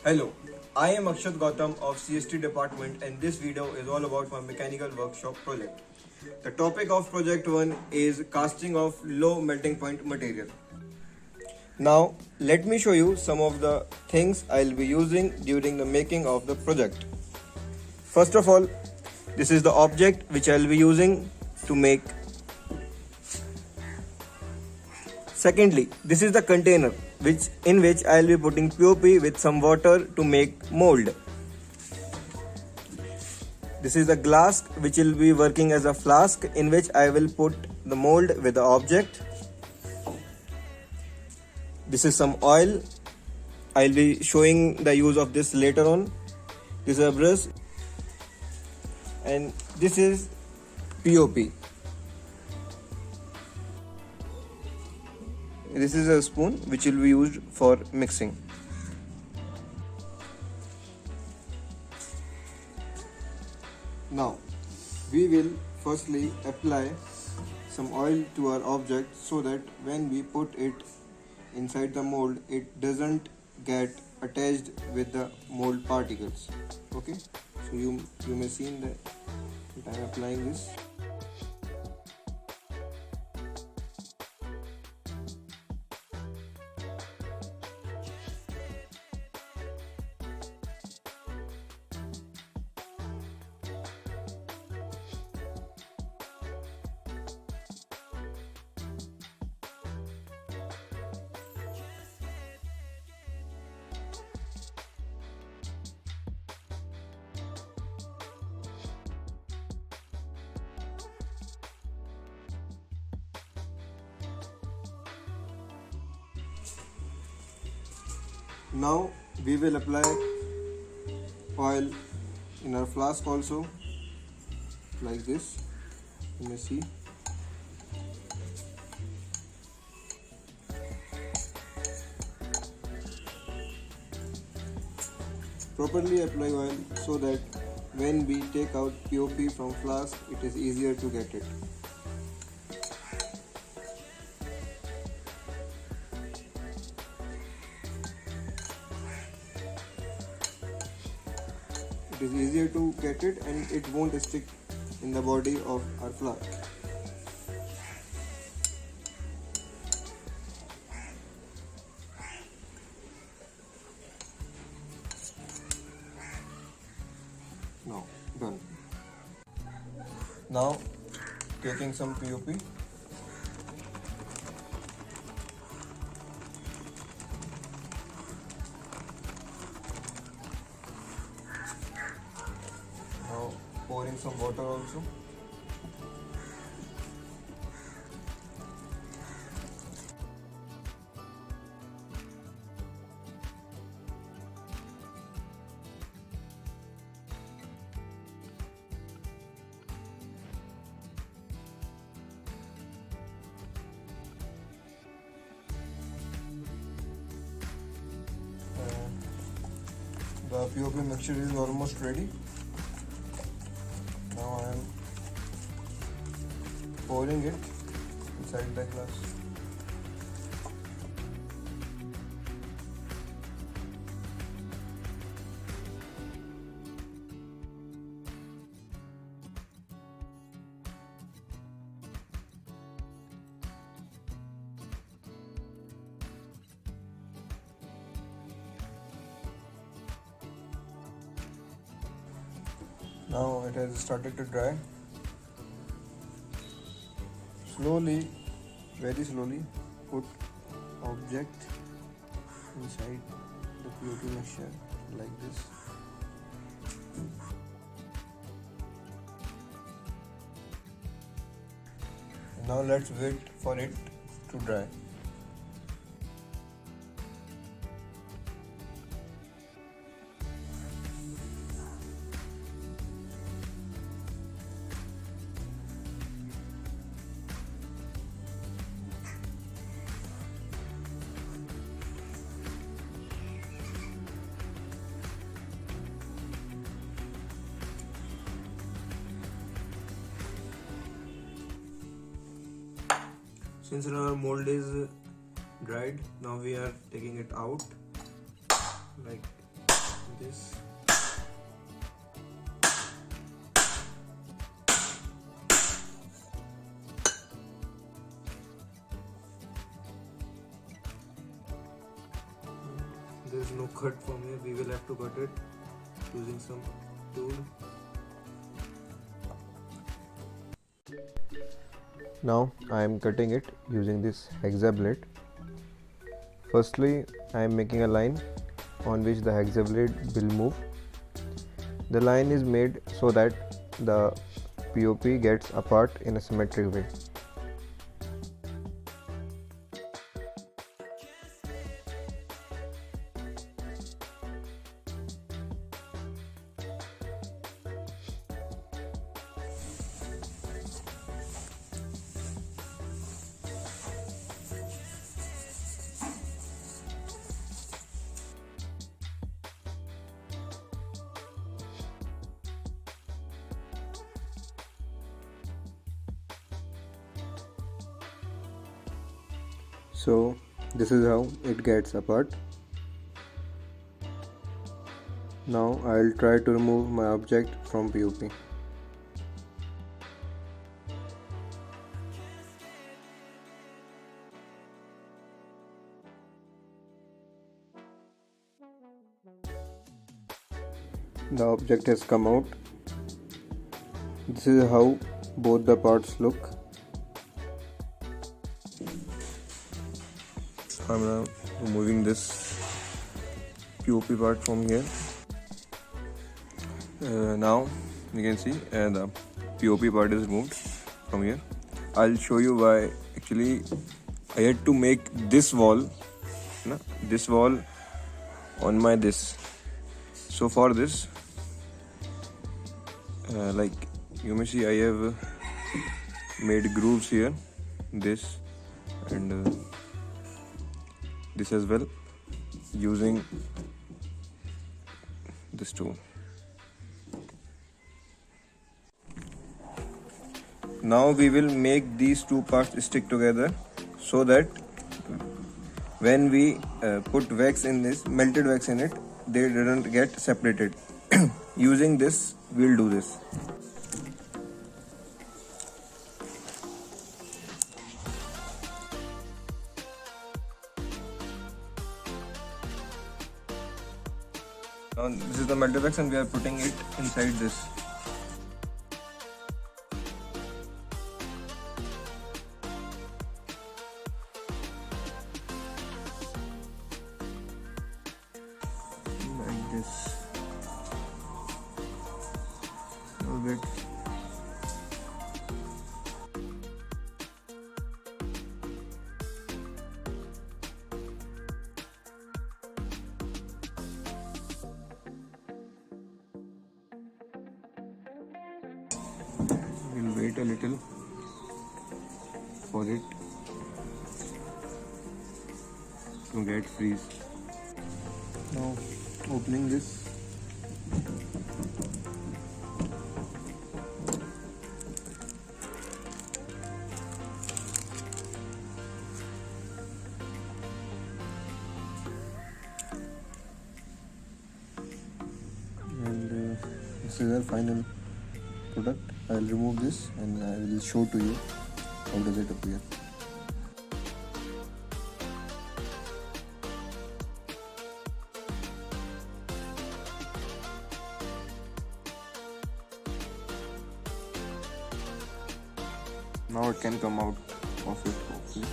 Hello, I am Akshat Gautam of CST department and this video is all about my mechanical workshop project. The topic of project 1 is casting of low melting point material. Now let me show you some of the things I'll be using during the making of the project. First of all, this is the object which I'll be using to make. Secondly, this is the container in which I'll be putting POP with some water to make mold. This is the glass which will be working as a flask in which I will put the mold with the object. This is some oil. I'll be showing the use of this later on. This is a brush and this is POP. This is a spoon which will be used for mixing. Now, we will firstly apply some oil to our object so that when we put it inside the mold, it doesn't get attached with the mold particles. Okay, so you may see that I am applying this. Now we will apply oil in our flask also, like this. You may see. Properly apply oil so that when we take out POP from flask, it is easier to get it. It is easier to get it and it won't stick in the body of our flask. Now done. Now taking some POP. Now pouring some water also. The POP mixture is almost ready. Now I am pouring it inside the glass. Now it has started to dry. Slowly, very slowly, put object inside the POP mixture like this. Now let's wait for it to dry. Since our mold is dried, now we are taking it out like is no cut from here. We will have to cut it using some tool. Now I am cutting it using this hexa blade. Firstly, I am making a line on which the hexa blade will move. The line is made so that the POP gets apart in a symmetric way. So this is how it gets apart. Now I will try to remove my object from POP. The object has come out. This is how both the parts look. I'm now removing this POP part from here. Now you can see the POP part is removed from here. I'll show you why. Actually, I had to make this wall on my this. So for this, like you may see, I have made grooves here, this and this as well, using this tool. Now we will make these two parts stick together so that when we put wax in this, melted wax in it, they didn't get separated. Using this, we'll do this. Now this is the melted wax and we are putting it inside this. Like this. A little bit. We'll wait a little for it to get freeze. Now opening this. And this is our final product. I'll remove this and I will show to you how does it appear. Now it can come out of it hopefully.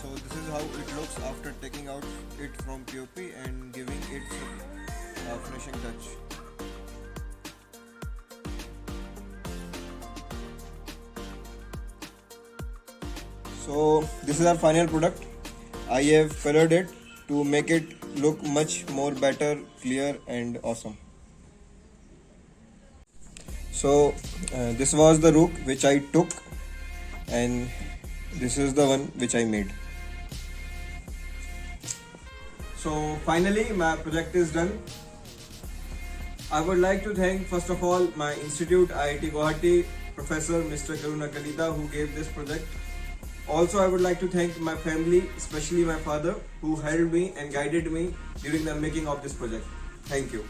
So this is how it looks after taking out it from POP and giving it finishing touch. So this is our final product. I have colored it to make it look much more better, clear and awesome. So this was the rook which I took and this is the one which I made. So finally my project is done. I would like to thank first of all my institute IIT Guwahati Professor Mr. Karuna Kalita who gave this project. Also, I would like to thank my family, especially my father, who helped me and guided me during the making of this project. Thank you.